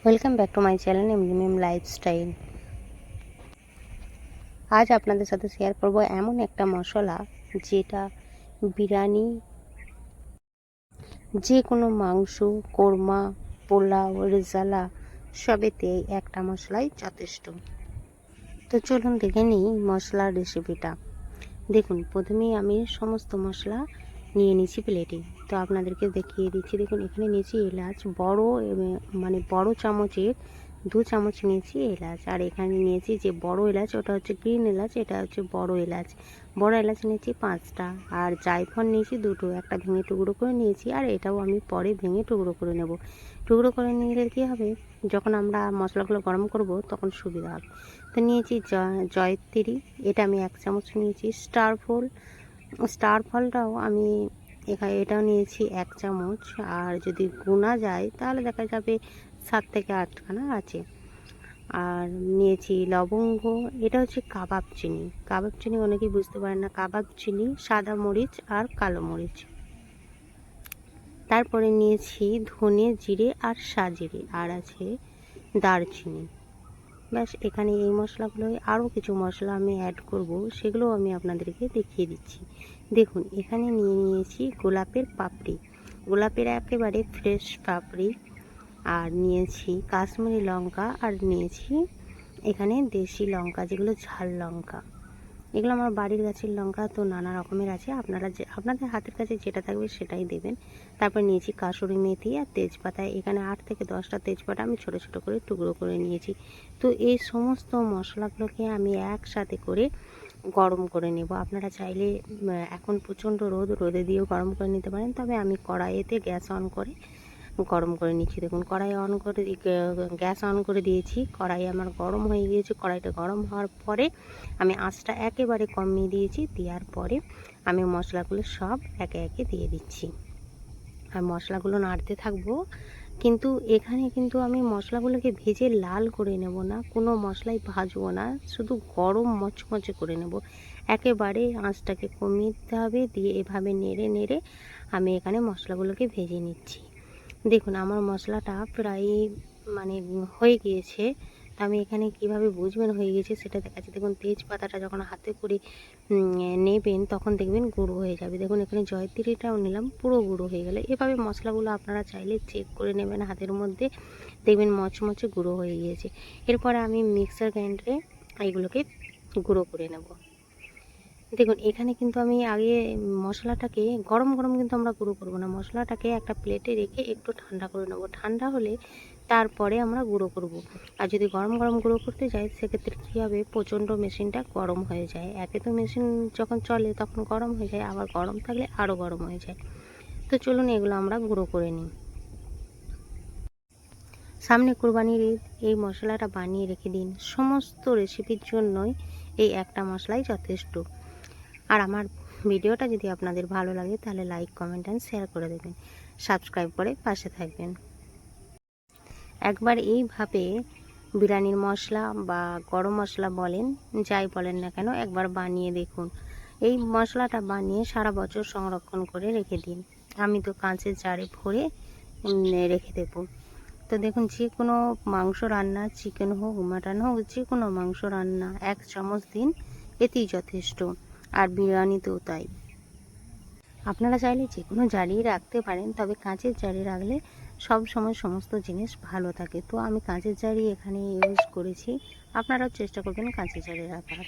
Welcome back to my channel MDM lifestyle. আজ আপনাদের সাথে শেয়ার করব এমন একটা মশলা যেটা বিরিয়ানি, যে কোনো মাংস, কোরমা, পোলাও, রেজালা সবেতে একটা মশলাই যথেষ্ট। তো চলুন দেখে নিই মশলার রেসিপিটা। দেখুন, প্রথমেই আমি সমস্ত মশলা নিয়ে নিয়েছি প্লেটে। তো আপনাদেরকে দেখিয়ে দিচ্ছি। দেখুন, এখানে নিয়েছি এলাচ, বড় চামচের 2 চামচ নিয়েছি এলাচ। আর এখানে নিয়েছি যে বড় এলাচ, ওটা হচ্ছে গ্রিন এলাচ, এটা হচ্ছে বড় এলাচ। বড় এলাচ নিয়েছি 5টা। আর জায়ফল নিয়েছি 2টো, একটা ভেঙে টুকরো করে নিয়েছি, আর এটাও আমি পরে ভেঙে টুকরো করে নেব। টুকরো করে নিলে কী হবে, যখন আমরা মশলাগুলো গরম করব তখন সুবিধা হবে। তো নিয়েছি জয়িত্রী, এটা আমি 1 চামচ নিয়েছি। স্টার ফলটাও আমি এটাও নিয়েছি 1 চামচ। আর যদি গোনা যায় তাহলে দেখা যাবে 7 থেকে 8খানা আছে। আর নিয়েছি লবঙ্গ, এটা হচ্ছে কাবাব চিনি। কাবাব চিনি অনেকেই বুঝতে পারেন না, কাবাব চিনি, সাদা মরিচ আর কালো মরিচ। তারপরে নিয়েছি ধনে, জিরে আর সাজিরে, আর আছে দারচিনি। ব্যাস, এখানে এই মশলাগুলোই। আরও কিছু মশলা আমি অ্যাড করব, সেগুলো আমি আপনাদেরকে দেখিয়ে দিচ্ছি। দেখুন, এখানে নিয়ে নিয়েছি গোলাপের পাপড়ি, গোলাপের একেবারে ফ্রেশ পাপড়ি। আর নিয়েছি কাশ্মীরি লঙ্কা, আর নিয়েছি এখানে দেশি লঙ্কা, যেগুলো ঝাল লঙ্কা। এগুলো আমার বাড়ির গাছের লঙ্কা, তো নানা রকমের আছে। আপনাদের হাতের কাছে যেটা থাকবে সেটাই দেবেন। তারপর নিয়েছি কাসুরি মেথি আর তেজপাতা। এখানে 8 থেকে 10টা তেজপাতা আমি ছোট ছোট করে টুকরো করে নিয়েছি। তো এই সমস্ত মশলাগুলোকে আমি একসাথে করে গরম করে নেব। আপনারা চাইলে এখন প্রচণ্ড রোদে দিয়েও গরম করে নিতে পারেন, তবে আমি কড়াইতে গ্যাস অন করে গরম করে নিচ্ছি। দেখুন, গ্যাস অন করে দিয়েছি। কড়াই আমার গরম হয়ে গিয়েছে। কড়াইটা গরম হওয়ার পরে আমি আঁচটা একেবারে কমিয়ে দিয়েছি। দেওয়ার পরে আমি মশলাগুলো সব একে একে দিয়ে দিচ্ছি, আর মশলাগুলো নাড়তে থাকবো। কিন্তু এখানে কিন্তু আমি মশলাগুলোকে ভেজে লাল করে নেব না, কোনো মশলাই ভাজবো না, শুধু গরম মচমচে করে নেব। একেবারে আঁচটাকে কমিয়ে দিতে হবে। দিয়ে এভাবে নেড়ে নেড়ে আমি এখানে মশলাগুলোকে ভেজে নিচ্ছি। দেখুন, আমার মশলাটা প্রায় হয়ে গিয়েছে। তো আমি এখানে কিভাবে বুঝবেন হয়ে গেছে সেটা দেখাচ্ছি। দেখুন, তেজপাতাটা যখন হাতে করে নেবেন তখন দেখবেন গুঁড়ো হয়ে যাবে। দেখুন, এখানে জয়িত্রীটাও নিলাম, পুরো গুঁড়ো হয়ে গেলে। এভাবে মশলাগুলো আপনারা চাইলে চেক করে নেবেন হাতের মধ্যে, দেখবেন মচমচে গুঁড়ো হয়ে গিয়েছে। এরপরে আমি মিক্সার গ্রাইন্ডারে এইগুলোকে গুঁড়ো করে নেব। দেখুন, এখানে কিন্তু আমি আগে মশলাটাকে গরম কিন্তু আমরা গুঁড়ো করবো না। মশলাটাকে একটা প্লেটে রেখে একটু ঠান্ডা করে নেব। ঠান্ডা হলে তারপরে আমরা গুঁড়ো করব। আর যদি গরম গুঁড়ো করতে যাই, সেক্ষেত্রে কী হবে, প্রচণ্ড মেশিনটা গরম হয়ে যায়। একে তো মেশিন যখন চলে তখন গরম হয়ে যায়, আবার গরম থাকলে আরও গরম হয়ে যায়। তো চলুন এগুলো আমরা গুঁড়ো করে নিই। সামনে কুরবানির ঈদ, এই মশলাটা বানিয়ে রেখে দিন। সমস্ত রেসিপির জন্যই এই একটা মশলাই যথেষ্ট। আর আমার ভিডিওটা যদি আপনাদের ভালো লাগে তাহলে লাইক, কমেন্ট অ্যান্ড শেয়ার করে দেবেন। সাবস্ক্রাইব করে পাশে থাকবেন। একবার এইভাবে বিরিয়ানির মশলা বা গরম মশলা বলেন, যাই বলেন না কেন, একবার বানিয়ে দেখুন। এই মশলাটা বানিয়ে সারা বছর সংরক্ষণ করে রেখে দিন। আমি তো কাঁচের জারে ভরে রেখে দেবো। তো দেখুন, যে কোনো মাংস রান্না, চিকেন হোক, মাটন হোক, যে কোনো মাংস রান্না 1 চামচ দিন, এতেই যথেষ্ট। আর বিরিয়ানিতেও তাই। আপনারা চাইলে যে কোনো জারিয়ে রাখতে পারেন, তবে কাঁচের জারি রাখলে সব সময় সমস্ত জিনিস ভালো থাকে। তো আমি কাঁচের জারি এখানে ইউজ করেছি, আপনারাও চেষ্টা করবেন কাঁচের জারি রাখার।